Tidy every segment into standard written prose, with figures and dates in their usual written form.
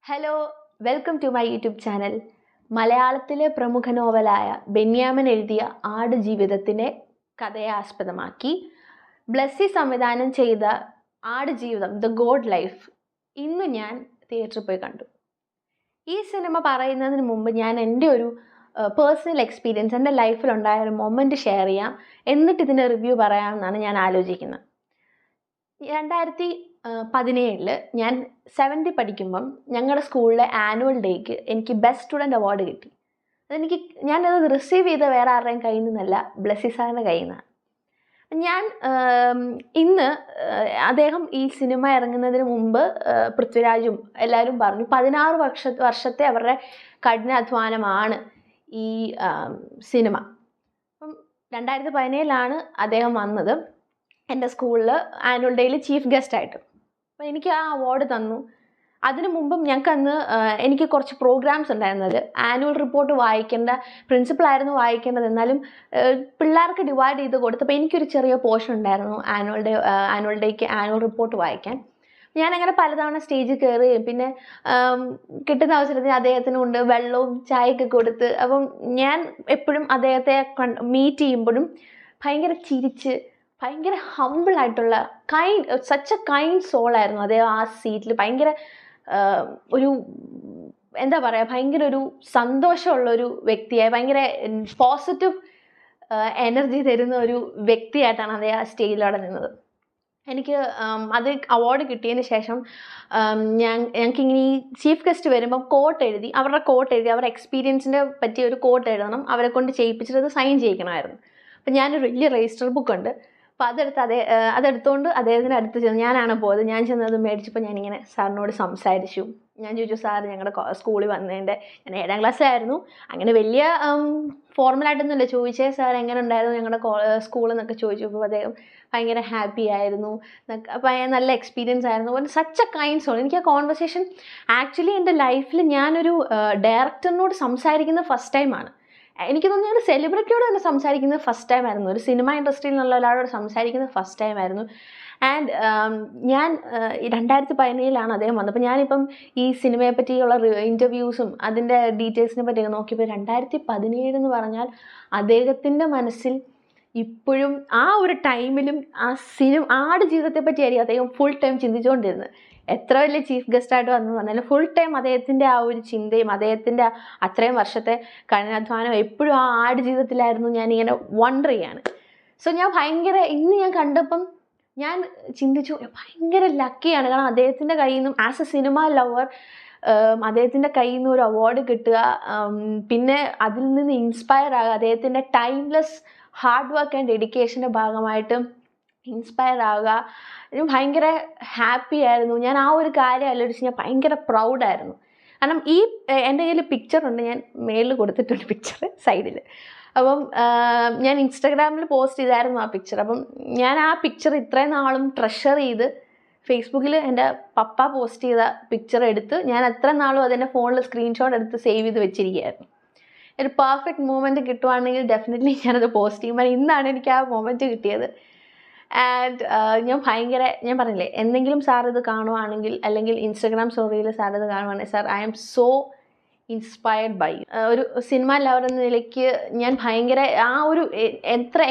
Hello, welcome to my YouTube channel. മലയാളത്തിലെ പ്രമുഖ നോവലായ ബെന്യാമിൻ എഴുതിയ ആടുജീവിതത്തിനെ കഥയെ ആസ്പദമാക്കി ബ്ലെസ്സി സംവിധാനം ചെയ്ത ആടുജീവിതം ദ ഗോഡ് ലൈഫ് ഇന്ന് ഞാൻ തിയേറ്ററിൽ പോയി കണ്ടു. ഈ സിനിമ പറയുന്നതിന് മുമ്പ് ഞാൻ എൻ്റെ ഒരു പേഴ്സണൽ എക്സ്പീരിയൻസ്, എൻ്റെ ലൈഫിലുണ്ടായ ഒരു മൊമെൻറ്റ് ഷെയർ ചെയ്യാം, എന്നിട്ട് ഇതിൻ്റെ റിവ്യൂ പറയാമെന്നാണ് ഞാൻ ആലോചിക്കുന്നത്. 2017 ഞാൻ 7th പഠിക്കുമ്പം ഞങ്ങളുടെ സ്കൂളിലെ ആനുവൽ ഡേക്ക് എനിക്ക് ബെസ്റ്റ് സ്റ്റുഡൻറ്റ് അവാർഡ് കിട്ടി. ഞാനത് റിസീവ് ചെയ്ത വേറെ ആരുടെയും കയ്യിൽ നിന്നല്ല, ബ്ലെസ്സി സാറിൻ്റെ കയ്യിൽ നിന്നാണ്. ഞാൻ ഇന്ന് അദ്ദേഹം ഈ സിനിമ ഇറങ്ങുന്നതിന് മുമ്പ് പൃഥ്വിരാജും എല്ലാവരും പറഞ്ഞു 16 വർഷത്തെ അവരുടെ കഠിനാധ്വാനമാണ് ഈ സിനിമ. അപ്പം 2017 അദ്ദേഹം വന്നത് എൻ്റെ സ്കൂളിൽ ആനുവൽ ഡേയിൽ ചീഫ് ഗസ്റ്റായിട്ട്. അപ്പോൾ എനിക്ക് ആ അവാർഡ് തന്നു. അതിനു മുമ്പും എനിക്ക് കുറച്ച് പ്രോഗ്രാംസ് ഉണ്ടായിരുന്നത്. ആനുവൽ റിപ്പോർട്ട് വായിക്കേണ്ട പ്രിൻസിപ്പളായിരുന്നു വായിക്കേണ്ടത്, എന്നാലും പിള്ളേർക്ക് ഡിവൈഡ് ചെയ്ത് കൊടുത്തപ്പോൾ എനിക്കൊരു ചെറിയ പോർഷൻ ഉണ്ടായിരുന്നു ആനുവൽ ഡേക്ക് ആനുവൽ റിപ്പോർട്ട് വായിക്കാൻ. ഞാനങ്ങനെ പലതവണ സ്റ്റേജിൽ കയറുകയും പിന്നെ കിട്ടുന്ന അവസരത്തിൽ അദ്ദേഹത്തിന് കൊണ്ട് വെള്ളവും ചായയൊക്കെ കൊടുത്ത്, അപ്പം ഞാൻ എപ്പോഴും അദ്ദേഹത്തെ മീറ്റ് ചെയ്യുമ്പോഴും ഭയങ്കര ചിരിച്ച് ഭയങ്കര ഹമ്പിളായിട്ടുള്ള സച്ച് എ കൈൻഡ് സോളായിരുന്നു അദ്ദേഹം. ആ സീറ്റിൽ ഭയങ്കര ഒരു എന്താ പറയുക, ഭയങ്കര ഒരു സന്തോഷമുള്ളൊരു വ്യക്തിയായി, ഭയങ്കര പോസിറ്റീവ് എനർജി തരുന്ന ഒരു വ്യക്തിയായിട്ടാണ് അദ്ദേഹം ആ സ്റ്റേജിലവിടെ നിന്നത്. എനിക്ക് അത് അവാർഡ് കിട്ടിയതിന് ശേഷം ഞങ്ങൾക്കിങ്ങനെ ഈ ചീഫ് ഗസ്റ്റ് വരുമ്പം അവരുടെ കോട്ട് എഴുതി അവരുടെ എക്സ്പീരിയൻസിനെ പറ്റിയ ഒരു കോട്ട് എഴുതണം, അവരെ കൊണ്ട് ചെയ്യിപ്പിച്ചിട്ട് അത് സൈൻ ചെയ്യിക്കണമായിരുന്നു. അപ്പം ഞാനൊരു വലിയ രജിസ്റ്റർ ബുക്കുണ്ട്, അപ്പോൾ അതെടുത്തുകൊണ്ട് അദ്ദേഹത്തിൻ്റെ അടുത്ത് ചെന്ന് ഞാനാണ് പോയത്. ഞാൻ ചെന്നത് മേടിച്ചപ്പോൾ ഞാനിങ്ങനെ സാറിനോട് സംസാരിച്ചു. ഞാൻ ചോദിച്ചു, സാർ ഞങ്ങളുടെ സ്കൂളിൽ വന്നതിൻ്റെ, ഞാൻ 7ാം ക്ലാസ്സിലായിരുന്നു, അങ്ങനെ വലിയ ഫോർമലായിട്ടൊന്നുമില്ല, ചോദിച്ചേ സാർ എങ്ങനെ ഉണ്ടായിരുന്നു ഞങ്ങളുടെ സ്കൂളിൽ എന്നൊക്കെ ചോദിച്ചപ്പോൾ അദ്ദേഹം ഭയങ്കര ഹാപ്പി ആയിരുന്നു, നല്ല എക്സ്പീരിയൻസ് ആയിരുന്നു. Such a kind soul. എനിക്ക് ആ കോൺവെർസേഷൻ ആക്ച്വലി എൻ്റെ ലൈഫിൽ ഞാനൊരു ഡയറക്ടറിനോട് സംസാരിക്കുന്ന ഫസ്റ്റ് ടൈമാണ്. എനിക്ക് തോന്നുന്നു ഞാൻ സെലിബ്രിറ്റിയോട് തന്നെ സംസാരിക്കുന്നത് ഫസ്റ്റ് ടൈം ആയിരുന്നു, ഒരു സിനിമ ഇൻഡസ്ട്രിയിൽ നിന്നുള്ള ഒരാളോട് സംസാരിക്കുന്നത് ഫസ്റ്റ് ടൈം ആയിരുന്നു. ആൻഡ് ഞാൻ 2017 അദ്ദേഹം വന്നത്. അപ്പോൾ ഞാനിപ്പം ഈ സിനിമയെ പറ്റിയുള്ള ഇൻ്റർവ്യൂസും അതിൻ്റെ ഡീറ്റെയിൽസിനെ പറ്റിയൊക്കെ നോക്കിയപ്പോൾ 2017 എന്ന് പറഞ്ഞാൽ അദ്ദേഹത്തിൻ്റെ മനസ്സിൽ ഇപ്പോഴും ആ ഒരു ടൈമിലും ആടുജീവിതത്തെ പറ്റിയായിരിക്കും അദ്ദേഹം ഫുൾ ടൈം ചിന്തിച്ചുകൊണ്ടിരുന്നത്. എത്ര വലിയ ചീഫ് ഗസ്റ്റായിട്ട് വന്നു പറഞ്ഞാലും ഫുൾ ടൈം അദ്ദേഹത്തിൻ്റെ ആ ഒരു ചിന്തയും അദ്ദേഹത്തിൻ്റെ അത്രയും വർഷത്തെ കഠിനാധ്വാനം എപ്പോഴും ആ ആടുജീവിതത്തിലായിരുന്നു. ഞാനിങ്ങനെ വണ്ടർ ചെയ്യാണ്. സോ ഇന്ന് ഞാൻ കണ്ടപ്പം ഞാൻ ചിന്തിച്ചു, ഭയങ്കര ലക്കിയാണ്. കാരണം അദ്ദേഹത്തിൻ്റെ കയ്യിൽ നിന്നും ആസ് എ സിനിമ ലവർ അദ്ദേഹത്തിൻ്റെ കയ്യിൽ നിന്ന് ഒരു അവാർഡ് കിട്ടുക, പിന്നെ അതിൽ നിന്ന് ഇൻസ്പയർ ആകുക, അദ്ദേഹത്തിൻ്റെ ടൈംലെസ് ഹാർഡ് വർക്ക് ആൻഡ് ഡെഡിക്കേഷൻ്റെ ഭാഗമായിട്ട് ഇൻസ്പയർ ആവുക, ഭയങ്കര ഹാപ്പി ആയിരുന്നു. ഞാൻ ആ ഒരു കാര്യം ആലോചിച്ച് ഞാൻ ഭയങ്കര പ്രൗഡായിരുന്നു. കാരണം എൻ്റെ കയ്യിൽ പിക്ചറുണ്ട്, ഞാൻ മേളിൽ കൊടുത്തിട്ടുണ്ട് പിക്ചർ സൈഡിൽ. അപ്പം ഞാൻ ഇൻസ്റ്റാഗ്രാമിൽ പോസ്റ്റ് ചെയ്തായിരുന്നു ആ പിക്ചർ. അപ്പം ഞാൻ ആ പിക്ചർ ഇത്രയും നാളും ട്രഷർ ചെയ്ത് ഫേസ്ബുക്കിൽ എൻ്റെ പപ്പ പോസ്റ്റ് ചെയ്ത പിക്ചർ എടുത്ത് ഞാൻ എത്ര നാളും അതിൻ്റെ ഫോണിൽ സ്ക്രീൻഷോട്ട് എടുത്ത് സേവ് ചെയ്ത് വെച്ചിരിക്കുകയായിരുന്നു. ഒരു പെർഫെക്റ്റ് മൊമെൻറ്റ് കിട്ടുവാണെങ്കിൽ ഡെഫിനറ്റ്ലി ഞാനത് പോസ്റ്റ് ചെയ്യും. ഇന്നാണ് എനിക്ക് ആ മൊമെൻറ്റ് കിട്ടിയത്. ആൻഡ് ഞാൻ പറഞ്ഞില്ലേ, എന്തെങ്കിലും സാർ ഇത് കാണുവാണെങ്കിൽ, അല്ലെങ്കിൽ ഇൻസ്റ്റഗ്രാം സ്റ്റോറിയിൽ സാർ ഇത് കാണുവാണെങ്കിൽ, sir I am so inspired by you. ഒരു സിനിമ ലവർ എന്ന നിലയ്ക്ക് ഞാൻ ഭയങ്കര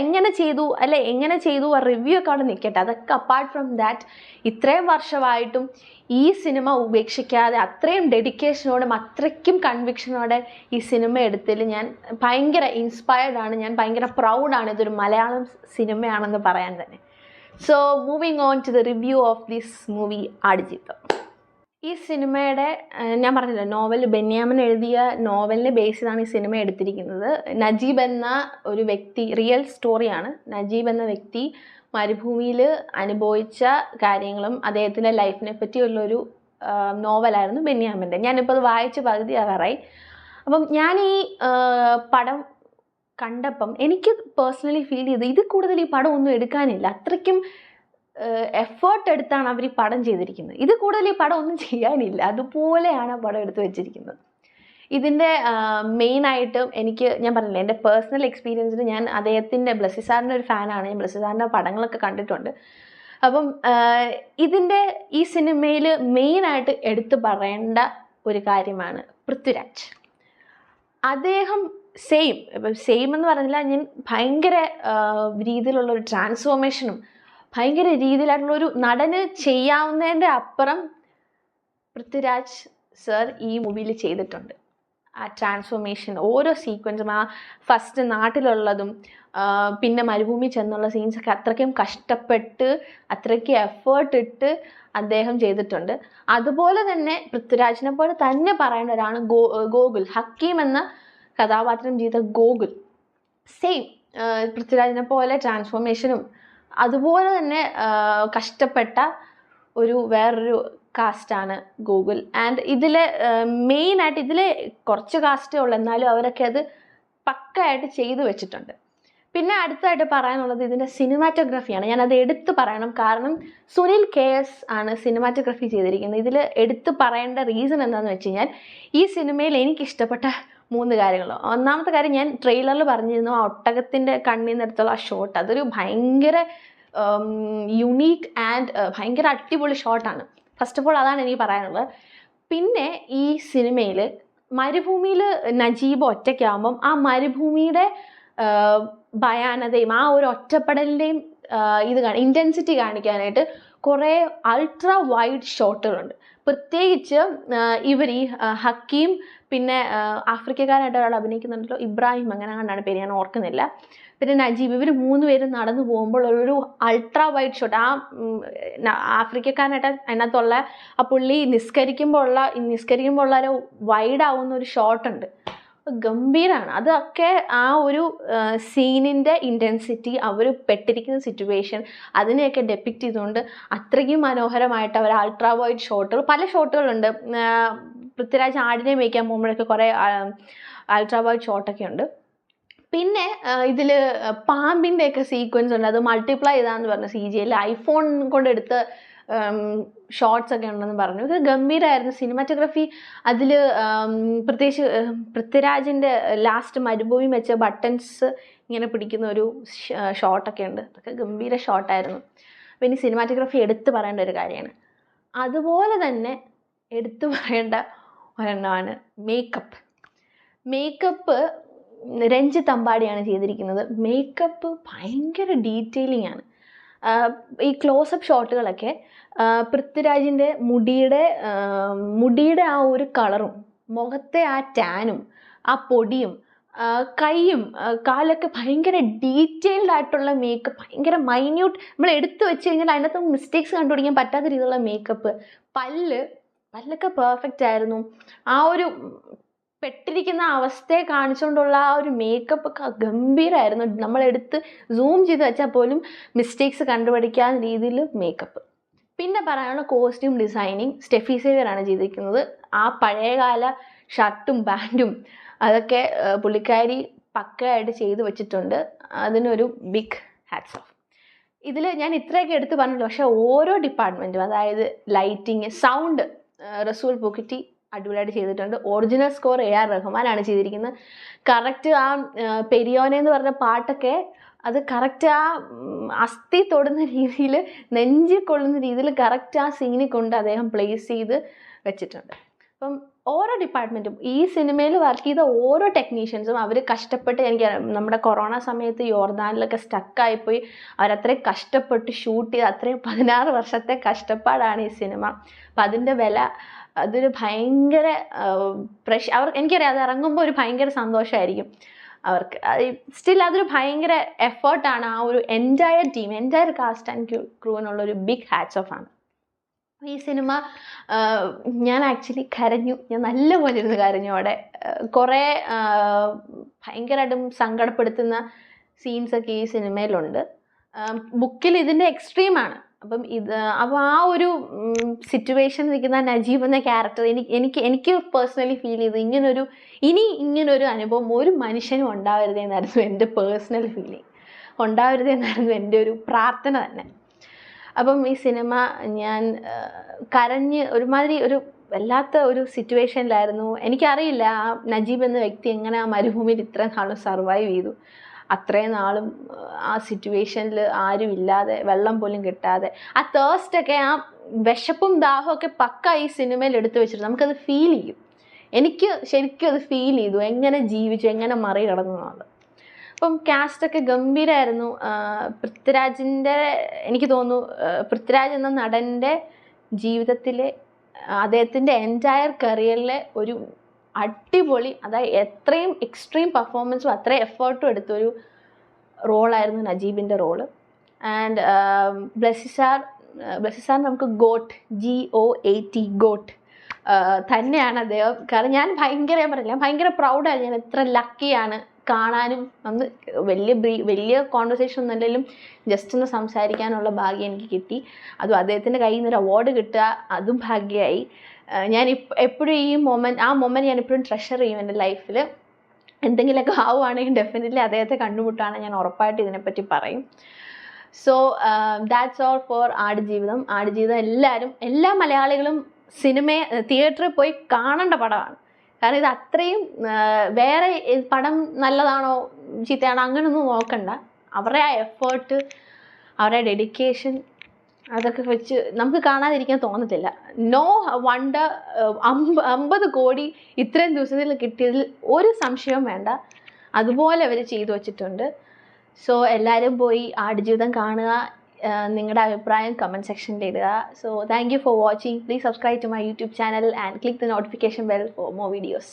എങ്ങനെ ചെയ്തു ആ റിവ്യൂ ഒക്കെ അവിടെ നിൽക്കട്ടെ, അതൊക്കെ അപ്പാർട്ട് ഫ്രം ദാറ്റ് ഇത്രയും വർഷമായിട്ടും ഈ സിനിമ ഉപേക്ഷിക്കാതെ അത്രയും ഡെഡിക്കേഷനോടും അത്രയ്ക്കും കൺവിക്ഷനോടെ ഈ സിനിമ എടുത്തതിൽ ഞാൻ ഭയങ്കര ഇൻസ്പയർഡാണ്. ഞാൻ ഭയങ്കര പ്രൗഡാണ് ഇതൊരു മലയാളം സിനിമയാണെന്ന് പറയാൻ തന്നെ. So moving on to the review of this movie Aadujeevitham. ഈ സിനിമയുടെ ഞാൻ പറഞ്ഞില്ല, ബെന്യാമിൻ എഴുതിയ നോവലിനെ ബേസ് ചെയ്താണ് ഈ സിനിമ എടുത്തിരിക്കുന്നത്. നജീബ് എന്ന ഒരു വ്യക്തി, റിയൽ സ്റ്റോറിയാണ്. നജീബ് എന്ന വ്യക്തി മരുഭൂമിയിൽ അനുഭവിച്ച കാര്യങ്ങളും അദ്ദേഹത്തിൻ്റെ ലൈഫിനെ പറ്റിയുള്ളൊരു നോവലായിരുന്നു ബെന്യാമിൻ്റെ. ഞാനിപ്പോൾ അത് വായിച്ച് പകുതി ആകാറായി. അപ്പം ഞാൻ ഈ പടം കണ്ടപ്പം എനിക്ക് പേഴ്സണലി ഫീൽ ചെയ്ത് ഇത് കൂടുതൽ ഈ പടം ഒന്നും എടുക്കാനില്ല, അത്രയ്ക്കും എഫേർട്ട് എടുത്താണ് അവർ ഈ പടം ചെയ്തിരിക്കുന്നത്. ഇത് കൂടുതൽ ഈ പടം ഒന്നും ചെയ്യാനില്ല, അതുപോലെയാണ് ആ പടം എടുത്ത് വെച്ചിരിക്കുന്നത്. ഇതിൻ്റെ മെയിനായിട്ട് ഞാൻ പറഞ്ഞില്ലേ, എൻ്റെ പേഴ്സണൽ എക്സ്പീരിയൻസിൽ ഞാൻ ബ്ലെസ്സി സാറിൻ്റെ ഒരു ഫാനാണ്. ഞാൻ ബ്ലെസ്സി സാറിൻ്റെ പടങ്ങളൊക്കെ കണ്ടിട്ടുണ്ട്. അപ്പം ഈ സിനിമയിൽ മെയിനായിട്ട് എടുത്തു പറയേണ്ട ഒരു കാര്യമാണ് പൃഥ്വിരാജ്. അദ്ദേഹം സെയിം എന്ന് പറഞ്ഞില്ല, ഞാൻ ഭയങ്കര രീതിയിലുള്ള ഒരു ട്രാൻസ്ഫോർമേഷനും ഭയങ്കര രീതിയിലായിട്ടുള്ള ഒരു നടന് ചെയ്യാവുന്നതിൻ്റെ അപ്പുറം പൃഥ്വിരാജ് സർ ഈ മൂവിയിൽ ചെയ്തിട്ടുണ്ട്. ആ ട്രാൻസ്ഫോർമേഷൻ, ഓരോ സീക്വൻസും, ആ ഫസ്റ്റ് നാട്ടിലുള്ളതും പിന്നെ മരുഭൂമി ചെന്നുള്ള സീൻസൊക്കെ അത്രയ്ക്കും കഷ്ടപ്പെട്ട് അത്രയ്ക്ക് എഫേർട്ട് ഇട്ട് അദ്ദേഹം ചെയ്തിട്ടുണ്ട്. അതുപോലെ തന്നെ പൃഥ്വിരാജിനെ പോലെ തന്നെ പറയേണ്ട ഒരാളാണ് ഗോകുൽ. ഹക്കീം എന്ന കഥാപാത്രം ചെയ്ത ഗോകുൽ സെയിം പൃഥ്വിരാജിനെ പോലെ ട്രാൻസ്ഫോർമേഷനും അതുപോലെ തന്നെ കഷ്ടപ്പെട്ട വേറൊരു കാസ്റ്റാണ് ഗോകുൽ. ആൻഡ് ഇതിൽ മെയിനായിട്ട് ഇതിൽ കുറച്ച് കാസ്റ്റേ ഉള്ളൂ, എന്നാലും അവരൊക്കെ അത് പക്കയായിട്ട് ചെയ്തു വെച്ചിട്ടുണ്ട്. പിന്നെ അടുത്തായിട്ട് പറയാനുള്ളത് ഇതിൻ്റെ സിനിമാറ്റോഗ്രഫിയാണ്. ഞാനത് എടുത്തു പറയണം, കാരണം സുനിൽ KS ആണ് സിനിമാറ്റോഗ്രഫി ചെയ്തിരിക്കുന്നത്. ഇതിൽ എടുത്തു പറയേണ്ട റീസൺ എന്താണെന്ന് വെച്ച് കഴിഞ്ഞാൽ, ഈ സിനിമയിൽ എനിക്കിഷ്ടപ്പെട്ട 3 കാര്യങ്ങൾ. ഒന്നാമത്തെ കാര്യം, ഞാൻ ട്രെയിലറിൽ പറഞ്ഞിരുന്നു, ആ ഒട്ടകത്തിൻ്റെ കണ്ണിൽ നിന്നെടുത്തുള്ള ആ ഷോട്ട്, അതൊരു ഭയങ്കര യുണീക്ക് ആൻഡ് ഭയങ്കര അടിപൊളി ഷോട്ടാണ്. ഫസ്റ്റ് ഓഫ് ഓൾ അതാണ് എനിക്ക് പറയാനുള്ളത്. പിന്നെ ഈ സിനിമയിൽ മരുഭൂമിയിൽ നജീബ് ഒറ്റയ്ക്കാകുമ്പം ആ മരുഭൂമിയുടെ ഭയാനതയും ആ ഒരു ഒറ്റപ്പെടലിൻ്റെയും ഇൻറ്റൻസിറ്റി കാണിക്കാനായിട്ട് കുറേ അൾട്രാ വൈഡ് ഷോട്ടുകളുണ്ട്. പ്രത്യേകിച്ച് ഇവർ ഈ ഹക്കീം, പിന്നെ ആഫ്രിക്കക്കാരായിട്ട് ഒരാൾ അഭിനയിക്കുന്നുണ്ടല്ലോ, ഇബ്രാഹിം അങ്ങനെ കണ്ടാണ് പേര്, ഞാൻ ഓർക്കുന്നില്ല, പിന്നെ നജീബ്, ഇവർ 3 പേരും നടന്നു പോകുമ്പോൾ ഒരു അൾട്രാ വൈഡ് ഷോട്ട്, ആ ആഫ്രിക്കക്കാരനായിട്ട് അതിനകത്തുള്ള ആ പുള്ളി നിസ്കരിക്കുമ്പോൾ ഉള്ള ഒരു വൈഡ് ആവുന്ന ഒരു ഷോട്ടുണ്ട്, ഗംഭീരമാണ്. അതൊക്കെ ആ ഒരു സീനിൻ്റെ ഇൻറ്റൻസിറ്റി, അവർ പെട്ടിരിക്കുന്ന സിറ്റുവേഷൻ, അതിനെയൊക്കെ ഡെപ്പിക്റ്റ് ചെയ്തുകൊണ്ട് അത്രയ്ക്കും മനോഹരമായിട്ട് അവർ അൾട്രാ വൈഡ് ഷോട്ടുകൾ, പല ഷോട്ടുകളുണ്ട്. പൃഥ്വിരാജ് ആടിനെ മേയ്ക്കാൻ പോകുമ്പോഴൊക്കെ കുറേ അൾട്രാ വൈഡ് ഷോട്ടൊക്കെ ഉണ്ട്. പിന്നെ ഇതിൽ പാമ്പിൻ്റെയൊക്കെ സീക്വൻസ് ഉണ്ട്, അത് മൾട്ടിപ്ലൈ ചെയ്താന്ന് പറഞ്ഞു, CGയിൽ ഐഫോൺ കൊണ്ടെടുത്ത് ഷോർട്സ് ഒക്കെ ഉണ്ടെന്ന് പറഞ്ഞു. ഇത് ഗംഭീരമായിരുന്നു സിനിമാറ്റോഗ്രഫി. അതിൽ പ്രത്യേകിച്ച് പൃഥ്വിരാജിൻ്റെ ലാസ്റ്റ് മരുഭൂമി വെച്ച ബട്ടൺസ് ഇങ്ങനെ പിടിക്കുന്ന ഒരു ഷോട്ടൊക്കെ ഉണ്ട്, അതൊക്കെ ഗംഭീര ഷോട്ടായിരുന്നു. അപ്പോൾ ഇനി സിനിമാറ്റോഗ്രഫി എടുത്തു പറയേണ്ട ഒരു കാര്യമാണ്. അതുപോലെ തന്നെ എടുത്തു പറയേണ്ട ഒരെണ്ണമാണ് മേക്കപ്പ്. രഞ്ജിത്ത് അമ്പാടിയാണ് ചെയ്തിരിക്കുന്നത്. മേക്കപ്പ് ഭയങ്കര ഡീറ്റെയിലിംഗ് ആണ്. ഈ ക്ലോസപ്പ് ഷോട്ടുകളൊക്കെ പൃഥ്വിരാജിൻ്റെ മുടിയുടെ ആ ഒരു കളറും, മുഖത്തെ ആ ടാനും, ആ പൊടിയും, കൈയും കാലൊക്കെ ഭയങ്കര ഡീറ്റെയിൽഡ് ആയിട്ടുള്ള മേക്കപ്പ്, ഭയങ്കര മൈന്യൂട്ട്. നമ്മൾ എടുത്തു വെച്ച് കഴിഞ്ഞാൽ അതിനകത്ത് മിസ്റ്റേക്സ് കണ്ടുപിടിക്കാൻ പറ്റാത്ത രീതിയിലുള്ള മേക്കപ്പ്. പല്ലൊക്കെ പെർഫെക്റ്റ് ആയിരുന്നു. ആ ഒരു പെട്ടിരിക്കുന്ന അവസ്ഥയെ കാണിച്ചുകൊണ്ടുള്ള ആ ഒരു മേക്കപ്പ് ഒക്കെ ഗംഭീരമായിരുന്നു. നമ്മളെടുത്ത് സൂം ചെയ്ത് വെച്ചാൽ പോലും മിസ്റ്റേക്സ് കണ്ടുപിടിക്കാത്ത രീതിയിൽ മേക്കപ്പ്. പിന്നെ പറയാനുള്ള കോസ്റ്റ്യൂം ഡിസൈനിങ് സ്റ്റെഫി സേവ്യറാണ് ചെയ്തിരിക്കുന്നത്. ആ പഴയകാല ഷർട്ടും പാൻറ്റും അതൊക്കെ പുള്ളിക്കാരി പക്കയായിട്ട് ചെയ്ത് വെച്ചിട്ടുണ്ട്. അതിനൊരു ബിഗ് ഹാറ്റ്സ് ഓഫ്. ഇതിൽ ഞാൻ ഇത്രയൊക്കെ എടുത്ത് പറഞ്ഞില്ല, പക്ഷേ ഓരോ ഡിപ്പാർട്ട്മെൻറ്റും, അതായത് ലൈറ്റിങ്, സൗണ്ട് റസൂൽ പൂക്കുറ്റി അടിപൊളിയായിട്ട് ചെയ്തിട്ടുണ്ട്. ഒറിജിനൽ സ്കോർ AR റഹ്മാനാണ് ചെയ്തിരിക്കുന്നത്. കറക്റ്റ് ആ പെരിയോനെ എന്ന് പറഞ്ഞ പാട്ടൊക്കെ അത് കറക്റ്റ് ആ അസ്ഥി തൊടുന്ന രീതിയിൽ, നെഞ്ചിൽ കൊള്ളുന്ന രീതിയിൽ കറക്റ്റ് ആ സീനിൽ കൊണ്ട് അദ്ദേഹം പ്ലേസ് ചെയ്ത് വെച്ചിട്ടുണ്ട്. അപ്പം ഓരോ ഡിപ്പാർട്ട്മെൻറ്റും, ഈ സിനിമയിൽ വർക്ക് ചെയ്ത ഓരോ ടെക്നീഷ്യൻസും അവർ കഷ്ടപ്പെട്ട്, എനിക്ക് നമ്മുടെ കൊറോണ സമയത്ത് യോർദാനിലൊക്കെ സ്റ്റക്കായിപ്പോയി, അവരത്രയും കഷ്ടപ്പെട്ട് ഷൂട്ട് ചെയ്ത്, അത്രയും 16 വർഷത്തെ കഷ്ടപ്പാടാണ് ഈ സിനിമ. അപ്പം അതിൻ്റെ വില, അതൊരു ഭയങ്കര എനിക്കറിയാം, അത് ഇറങ്ങുമ്പോൾ ഒരു ഭയങ്കര സന്തോഷമായിരിക്കും അവർക്ക്. സ്റ്റിൽ അതൊരു ഭയങ്കര എഫേർട്ടാണ്. ആ ഒരു എൻറ്റയർ കാസ്റ്റ് ആൻഡ് ക്രൂവിനുള്ളൊരു ബിഗ് ഹാറ്റ്സ് ഓഫ് ആണ്. ഈ സിനിമ ഞാൻ ആക്ച്വലി കരഞ്ഞു. ഞാൻ നല്ലപോലെ ഇരുന്ന് കരഞ്ഞു. അവിടെ കുറേ ഭയങ്കരമായിട്ടും സങ്കടപ്പെടുത്തുന്ന സീൻസൊക്കെ ഈ സിനിമയിലുണ്ട്. ബുക്കിൽ ഇതിൻ്റെ എക്സ്ട്രീമാണ്. അപ്പോൾ ആ ഒരു സിറ്റുവേഷൻ നിൽക്കുന്ന നജീബ് എന്ന ക്യാരക്ടർ എനിക്ക് പേഴ്സണലി ഫീൽ ചെയ്തു, ഇങ്ങനൊരു അനുഭവം ഒരു മനുഷ്യനും ഉണ്ടാവരുതെന്നായിരുന്നു എൻ്റെ പേഴ്സണൽ ഫീലിംഗ്. ഉണ്ടാവരുതെന്നായിരുന്നു എൻ്റെ ഒരു പ്രാർത്ഥന തന്നെ. അപ്പം ഈ സിനിമ ഞാൻ കരഞ്ഞ് ഒരുമാതിരി ഒരു വല്ലാത്ത ഒരു സിറ്റുവേഷനിലായിരുന്നു. എനിക്കറിയില്ല ആ നജീബ് എന്ന വ്യക്തി എങ്ങനെ ആ മരുഭൂമിയിൽ ഇത്രയും നാളും സർവൈവ് ചെയ്തു. അത്രയും നാളും ആ സിറ്റുവേഷനിൽ ആരും ഇല്ലാതെ, വെള്ളം പോലും കിട്ടാതെ, ആ തേഴ്സ്റ്റൊക്കെ, ആ വിശപ്പും ദാഹമൊക്കെ പക്ക ഈ സിനിമയിൽ എടുത്തു വെച്ചിട്ട് നമുക്കത് ഫീൽ ചെയ്യും. എനിക്ക് ശരിക്കും അത് ഫീൽ ചെയ്തു, എങ്ങനെ ജീവിച്ചു, എങ്ങനെ മറികടന്നു എന്നുള്ളത്. അപ്പം കാസ്റ്റൊക്കെ ഗംഭീരമായിരുന്നു. പൃഥ്വിരാജിൻ്റെ, എനിക്ക് തോന്നുന്നു പൃഥ്വിരാജ് എന്ന നടൻ്റെ ജീവിതത്തിലെ, അദ്ദേഹത്തിൻ്റെ എൻറ്റയർ കരിയറിലെ ഒരു അടിപൊളി, അതായത് എത്രയും എക്സ്ട്രീം പെർഫോമൻസും അത്രയും എഫേർട്ടും എടുത്തൊരു റോളായിരുന്നു നജീബിൻ്റെ റോള്. ആൻഡ് ബ്ലെസ്സി സാർ നമുക്ക് GOAT, GOAT, GOAT തന്നെയാണ് അദ്ദേഹം. കാരണം ഞാൻ ഭയങ്കര പ്രൗഡായിരുന്നു. ഞാൻ എത്ര ലക്കിയാണ് കാണാനും, അന്ന് വലിയ കോൺവെർസേഷൻ ഒന്നും അല്ലെങ്കിലും ജസ്റ്റ് ഒന്ന് സംസാരിക്കാനുള്ള ഭാഗ്യം എനിക്ക് കിട്ടി. അതും അദ്ദേഹത്തിൻ്റെ കയ്യിൽ നിന്നൊരു അവാർഡ് കിട്ടുക, അതും ഭാഗ്യമായി. ഞാൻ എപ്പോഴും ആ മൊമെൻറ്റ് ഞാൻ എപ്പോഴും ട്രഷർ ചെയ്യും എൻ്റെ ലൈഫിൽ. എന്തെങ്കിലുമൊക്കെ ആവുകയാണെങ്കിൽ ഡെഫിനറ്റ്ലി അദ്ദേഹത്തെ കണ്ടുമുട്ടാണ് ഞാൻ ഉറപ്പായിട്ട് ഇതിനെപ്പറ്റി പറയും. So that's all for Aadujeevitham. എല്ലാ മലയാളികളും തിയേറ്ററിൽ പോയി കാണേണ്ട പടമാണ്. കാരണം ഇത് അത്രയും, വേറെ പടം നല്ലതാണോ ചീത്തയാണോ അങ്ങനെയൊന്നും നോക്കണ്ട. അവരുടെ ആ എഫേർട്ട്, അവരുടെ ഡെഡിക്കേഷൻ, അതൊക്കെ വെച്ച് നമുക്ക് കാണാതിരിക്കാൻ തോന്നത്തില്ല. നോ വണ്ടർ 50 കോടി ഇത്രയും ദിവസത്തിൽ കിട്ടിയതിൽ ഒരു സംശയവും വേണ്ട. അതുപോലെ അവർ ചെയ്തു വച്ചിട്ടുണ്ട്. സോ എല്ലാവരും പോയി ആടുജീവിതം കാണുക. നിങ്ങളുടെ അഭിപ്രായം കമൻറ്റ് സെക്ഷനിൽ ഇടുക. So thank you for watching. Please subscribe to my YouTube channel and click the notification bell for more videos.